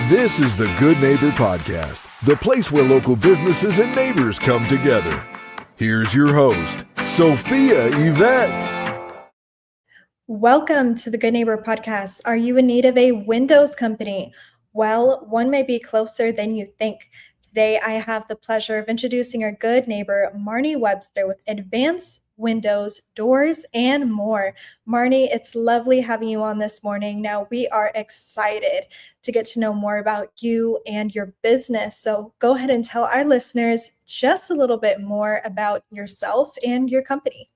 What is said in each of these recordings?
This is the Good Neighbor Podcast, the place where local businesses and neighbors come together. Here's your host, Sophia Yvette. Welcome to the Good Neighbor Podcast. Are you in need of a Windows company? Well, one may be closer than you think. Today, I have the pleasure of introducing our good neighbor, Marny Webster, with advanced windows, doors, and more. Marny, it's lovely having you on this morning. Now, we are excited to get to know more about you and your business. So go ahead and tell our listeners just a little bit more about yourself and your company.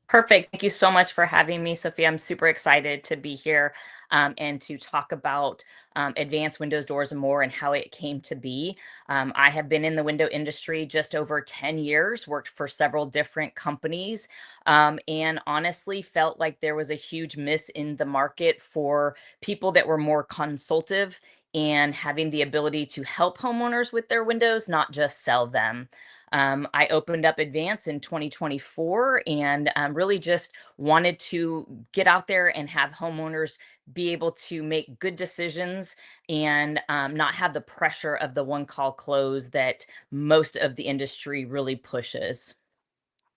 Perfect. Thank you so much for having me, Sophia. I'm super excited to be here and to talk about advanced windows, doors, and more and how it came to be. I have been in the window industry just over 10 years, worked for several different companies, and honestly felt like there was a huge miss in the market for people that were more consultative and having the ability to help homeowners with their windows, not just sell them. I opened up Advance in 2024 and really just wanted to get out there and have homeowners be able to make good decisions and not have the pressure of the one call close that most of the industry really pushes.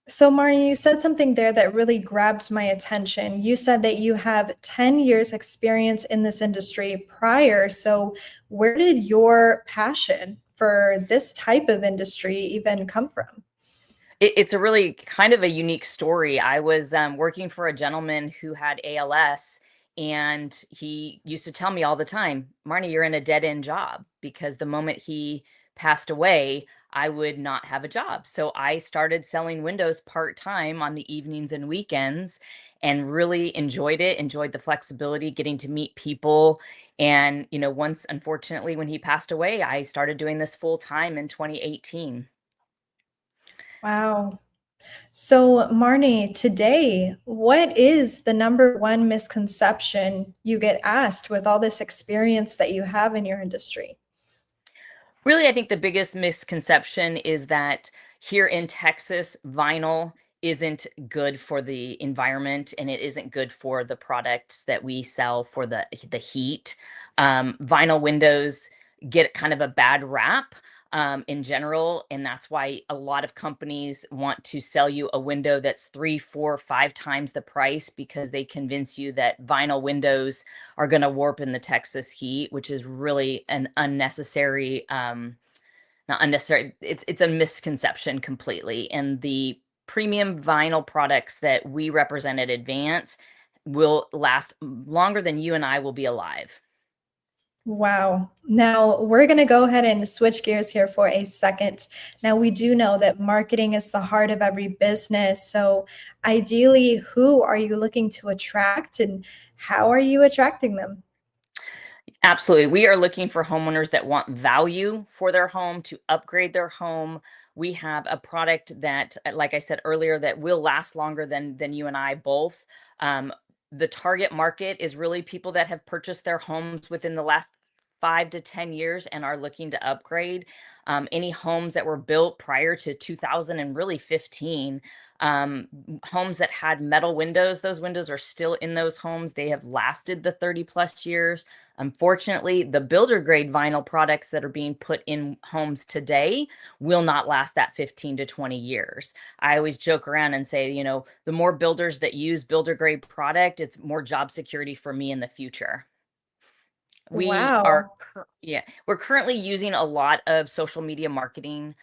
So, Marny, you said something there that really grabbed my attention. You said that you have 10 years experience in this industry prior. So where did your passion for this type of industry even come from? It's a really kind of a unique story. I was working for a gentleman who had ALS, and he used to tell me all the time, Marny, you're in a dead end job, because the moment he passed away, I would not have a job. So I started selling windows part time on the evenings and weekends and really enjoyed it, enjoyed the flexibility, getting to meet people. And, once, unfortunately, when he passed away, I started doing this full time in 2018. Wow. So, Marny, today, what is the number one misconception you get asked with all this experience that you have in your industry? Really, I think the biggest misconception is that here in Texas, vinyl isn't good for the environment and it isn't good for the products that we sell for the heat. Vinyl windows get kind of a bad rap in general, and that's why a lot of companies want to sell you a window that's 3, 4, 5 times the price, because they convince you that vinyl windows are going to warp in the Texas heat, which is really an unnecessary, not unnecessary. It's a misconception completely. And the premium vinyl products that we represent at Advance will last longer than you and I will be alive. Wow. Now we're going to go ahead and switch gears here for a second. Now, we do know that marketing is the heart of every business. So ideally, who are you looking to attract and how are you attracting them? Absolutely. We are looking for homeowners that want value for their home, to upgrade their home. We have a product that, like I said earlier, that will last longer than you and I both. The target market is really people that have purchased their homes within the last 5 to 10 years and are looking to upgrade. Any homes that were built prior to 2000 and really 15, homes that had metal windows, those windows are still in those homes. They have lasted the 30 plus years. Unfortunately, the builder grade vinyl products that are being put in homes today will not last that 15 to 20 years. I always joke around and say, the more builders that use builder grade product, it's more job security for me in the future. Wow. We're currently using a lot of social media marketing,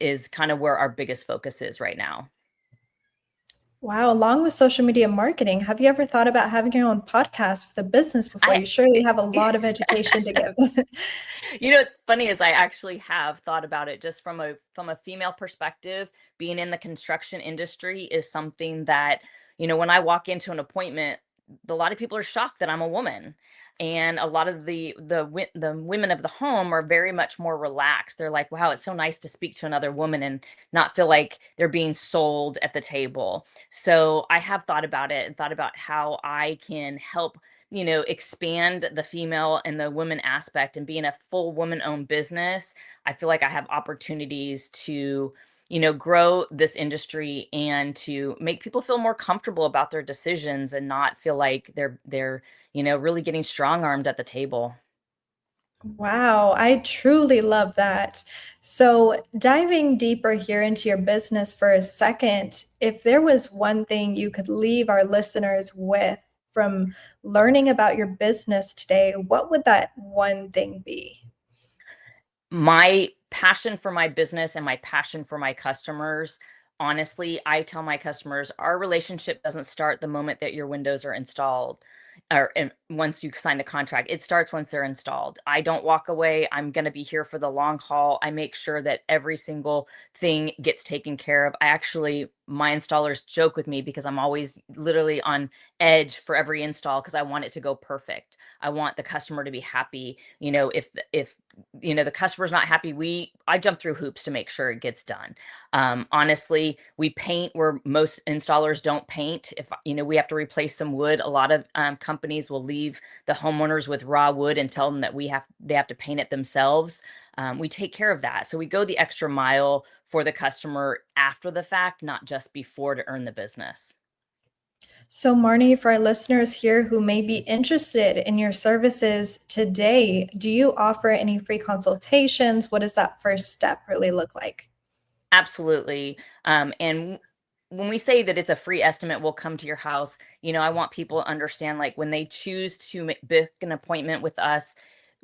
is kind of where our biggest focus is right now. Wow. Along with social media marketing, have you ever thought about having your own podcast for the business before? I You surely have a lot of education to give. It's funny, is I actually have thought about it just from a female perspective. Being in the construction industry is something that, when I walk into an appointment, a lot of people are shocked that I'm a woman. And a lot of the women of the home are very much more relaxed. They're like, wow, it's so nice to speak to another woman and not feel like they're being sold at the table. So I have thought about it and thought about how I can help, expand the female and the women aspect. And being a full woman owned business, I feel like I have opportunities to, grow this industry and to make people feel more comfortable about their decisions and not feel like they're really getting strong armed at the table. Wow, I truly love that. So, diving deeper here into your business for a second, if there was one thing you could leave our listeners with from learning about your business today, what would that one thing be? My passion for my business and my passion for my customers, honestly, I tell my customers our relationship doesn't start the moment that your windows are installed or and once you sign the contract. It starts once they're installed. I don't walk away. I'm going to be here for the long haul. I make sure that every single thing gets taken care of. My installers joke with me because I'm always literally on edge for every install because I want it to go perfect. I want the customer to be happy. If the customer's not happy, I jump through hoops to make sure it gets done. Honestly, we paint where most installers don't paint. If we have to replace some wood, a lot of companies will leave the homeowners with raw wood and tell them that they have to paint it themselves. We take care of that, so we go the extra mile for the customer after the fact, not just before, to earn the business. So, Marnie, for our listeners here who may be interested in your services today, do you offer any free consultations? What does that first step really look like? Absolutely. And when we say that it's a free estimate, we'll come to your house. I want people to understand, like, when they choose to book an appointment with us,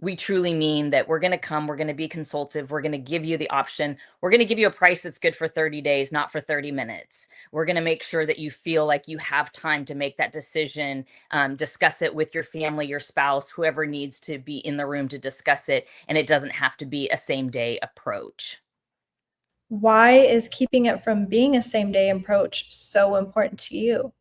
we truly mean that we're going to come, we're going to be consultative, we're going to give you the option, we're going to give you a price that's good for 30 days, not for 30 minutes. We're going to make sure that you feel like you have time to make that decision, discuss it with your family, your spouse, whoever needs to be in the room to discuss it. And it doesn't have to be a same day approach. Why is keeping it from being a same day approach so important to you?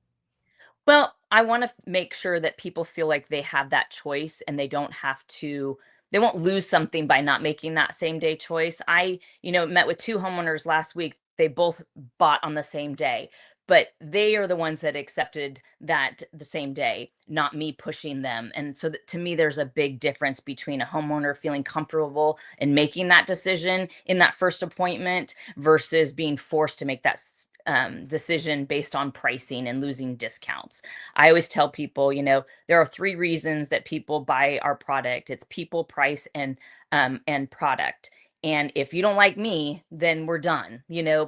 Well, I want to make sure that people feel like they have that choice and they won't lose something by not making that same day choice. I, met with two homeowners last week. They both bought on the same day, but they are the ones that accepted that the same day, not me pushing them. And so to me, there's a big difference between a homeowner feeling comfortable in making that decision in that first appointment versus being forced to make that decision based on pricing and losing discounts. I always tell people, there are three reasons that people buy our product. It's people, price, and product. And if you don't like me, then we're done.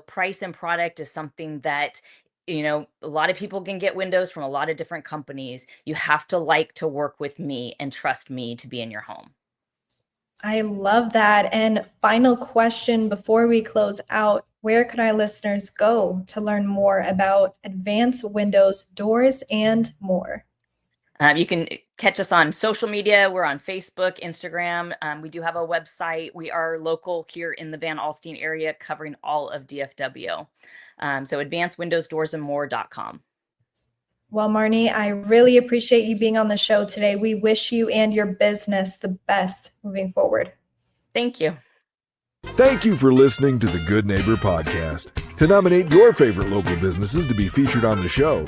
Price and product is something that a lot of people can get windows from a lot of different companies. You have to like to work with me and trust me to be in your home. I love that. And final question before we close out, where can our listeners go to learn more about advanced windows, doors, and more? You can catch us on social media. We're on Facebook, Instagram. We do have a website. We are local here in the Van Alstyne area, covering all of DFW. So advancedwindowsdoorsandmore.com. Well, Marnie, I really appreciate you being on the show today. We wish you and your business the best moving forward. Thank you. Thank you for listening to the Good Neighbor Podcast. To nominate your favorite local businesses to be featured on the show,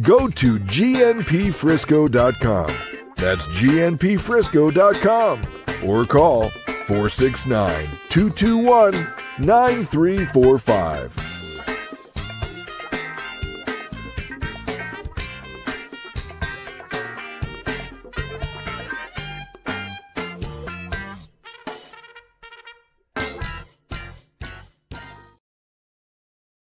go to gnpfrisco.com. That's gnpfrisco.com. Or call 469-221-9345.